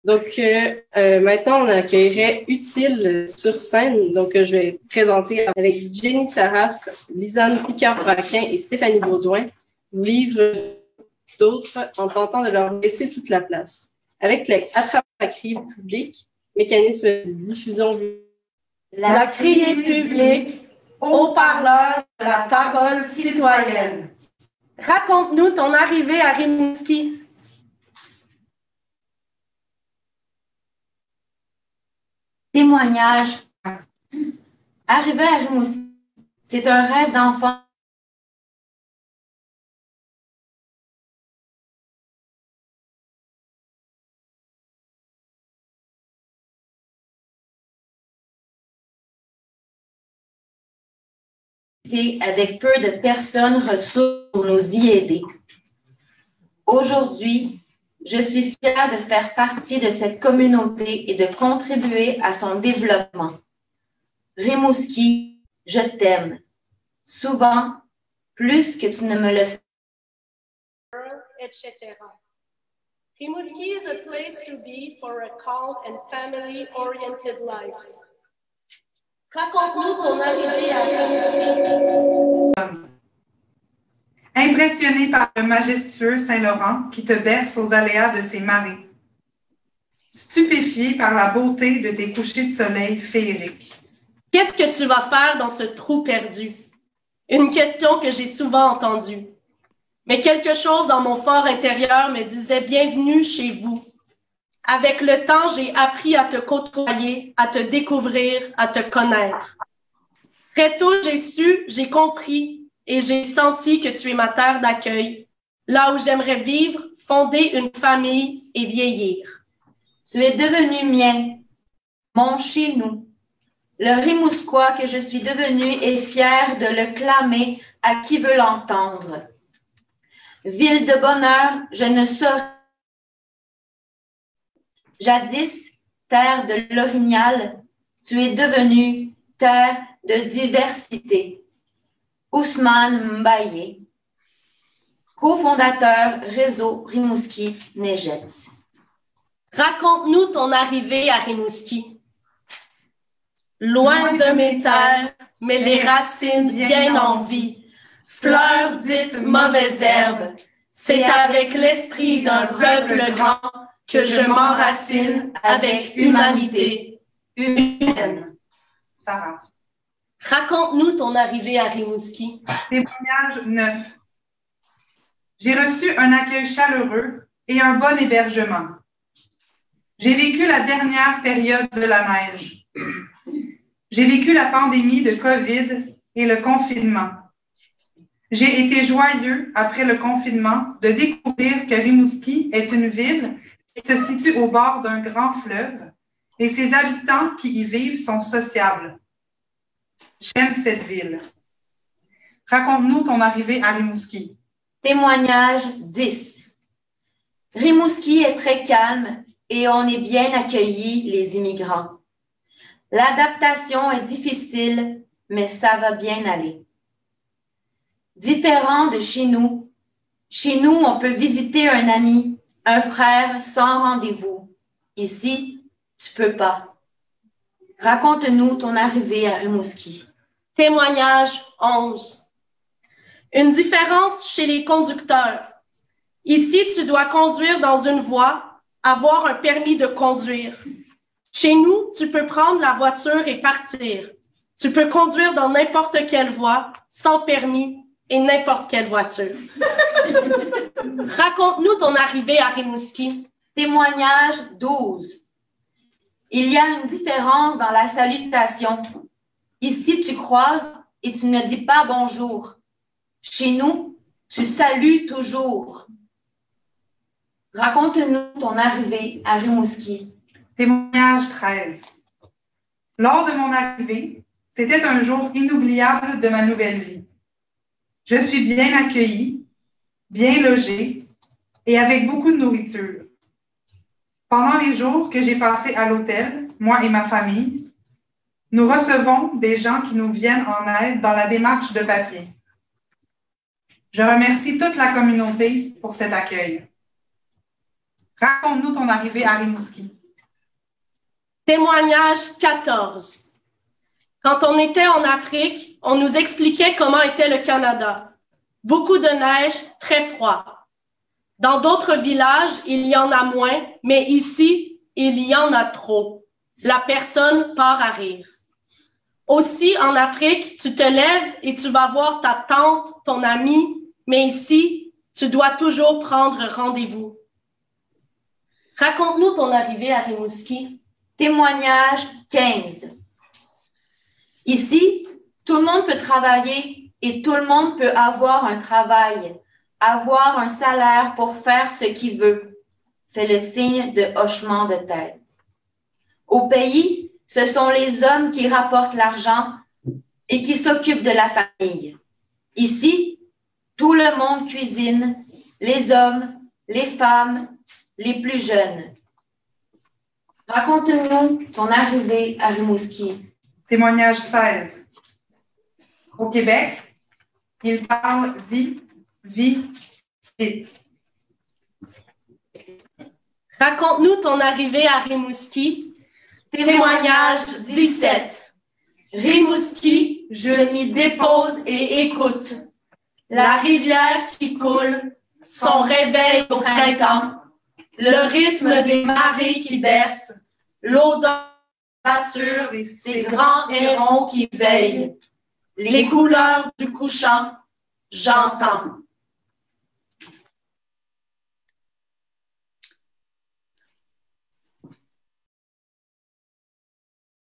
Donc, maintenant, on accueillerait Utile sur scène. Donc, je vais présenter avec Jenny Saraf, Lisanne Picard-Braquin et Stéphanie Baudouin, livre d'autres en tentant de leur laisser toute la place. Avec les attrape-à-crier public, mécanisme de diffusion. La criée publique, haut-parleur de la parole citoyenne. Raconte-nous ton arrivée à Rimouski. Témoignage. Arriver à Rimouski, c'est un rêve d'enfant. Avec peu de personnes ressources pour nous y aider. Aujourd'hui, je suis fière de faire partie de cette communauté et de contribuer à son développement. Rimouski, je t'aime. Souvent, plus que tu ne me le fais. Etc. Rimouski is a place to be for a calm and family-oriented life. Raconte-nous ton arrivée à Rimouski. Impressionné par le majestueux Saint-Laurent qui te berce aux aléas de ses marées. Stupéfié par la beauté de tes couchers de soleil féeriques. Qu'est-ce que tu vas faire dans ce trou perdu? Une question que j'ai souvent entendue. Mais quelque chose dans mon fort intérieur me disait « Bienvenue chez vous ». Avec le temps, j'ai appris à te côtoyer, à te découvrir, à te connaître. Très tôt, j'ai compris et j'ai senti que tu es ma terre d'accueil, là où j'aimerais vivre, fonder une famille et vieillir. Tu es devenu mien, mon chez nous. Le Rimousquois que je suis devenu est fier de le clamer à qui veut l'entendre. Ville de bonheur, je ne saurais. Jadis, terre de l'orignal, tu es devenue terre de diversité. Ousmane Mbaye, cofondateur Réseau Rimouski Neigette. Raconte-nous ton arrivée à Rimouski. Loin de mes terres, mais les racines bien en vie. Fleurs dites mauvaises herbes, c'est avec l'esprit d'un peuple grand que je m'enracine avec humanité humaine. Sarah. Raconte-nous ton arrivée à Rimouski. Témoignage 9. J'ai reçu un accueil chaleureux et un bon hébergement. J'ai vécu la dernière période de la neige. J'ai vécu la pandémie de COVID et le confinement. J'ai été joyeux, après le confinement, de découvrir que Rimouski est une ville qui se situe au bord d'un grand fleuve et ses habitants qui y vivent sont sociables. J'aime cette ville. Raconte-nous ton arrivée à Rimouski. Témoignage 10. Rimouski est très calme et on est bien accueillis, les immigrants. L'adaptation est difficile, mais ça va bien aller. Différent de chez nous, on peut visiter un ami, un frère sans rendez-vous. Ici, tu peux pas. Raconte-nous ton arrivée à Rimouski. Témoignage 11. Une différence chez les conducteurs. Ici, tu dois conduire dans une voie, avoir un permis de conduire. Chez nous, tu peux prendre la voiture et partir. Tu peux conduire dans n'importe quelle voie, sans permis et n'importe quelle voiture. Raconte-nous ton arrivée à Rimouski. Témoignage 12. Il y a une différence dans la salutation. Ici, tu croises et tu ne dis pas bonjour. Chez nous, tu salues toujours. Raconte-nous ton arrivée à Rimouski. Témoignage 13. Lors de mon arrivée, c'était un jour inoubliable de ma nouvelle vie. Je suis bien accueillie, bien logée et avec beaucoup de nourriture. Pendant les jours que j'ai passés à l'hôtel, moi et ma famille, nous recevons des gens qui nous viennent en aide dans la démarche de papier. Je remercie toute la communauté pour cet accueil. Raconte-nous ton arrivée à Rimouski. Témoignage 14. Quand on était en Afrique, on nous expliquait comment était le Canada. Beaucoup de neige, très froid. Dans d'autres villages, il y en a moins, mais ici, il y en a trop. La personne part à rire. Aussi, en Afrique, tu te lèves et tu vas voir ta tante, ton ami, mais ici, tu dois toujours prendre rendez-vous. Raconte-nous ton arrivée à Rimouski. Témoignage 15. Ici, tout le monde peut travailler et tout le monde peut avoir un travail, avoir un salaire pour faire ce qu'il veut. Fait le signe de hochement de tête. Au pays, ce sont les hommes qui rapportent l'argent et qui s'occupent de la famille. Ici, tout le monde cuisine, les hommes, les femmes, les plus jeunes. Raconte-nous ton arrivée à Rimouski. Témoignage 16. Au Québec, il parle vite. Raconte-nous ton arrivée à Rimouski. Témoignage 17. Rimouski, je m'y dépose et écoute. La rivière qui coule, son réveil au printemps, le rythme des marées qui bercent, l'odeur de la nature et ces grands hérons qui veillent, les couleurs du couchant, j'entends.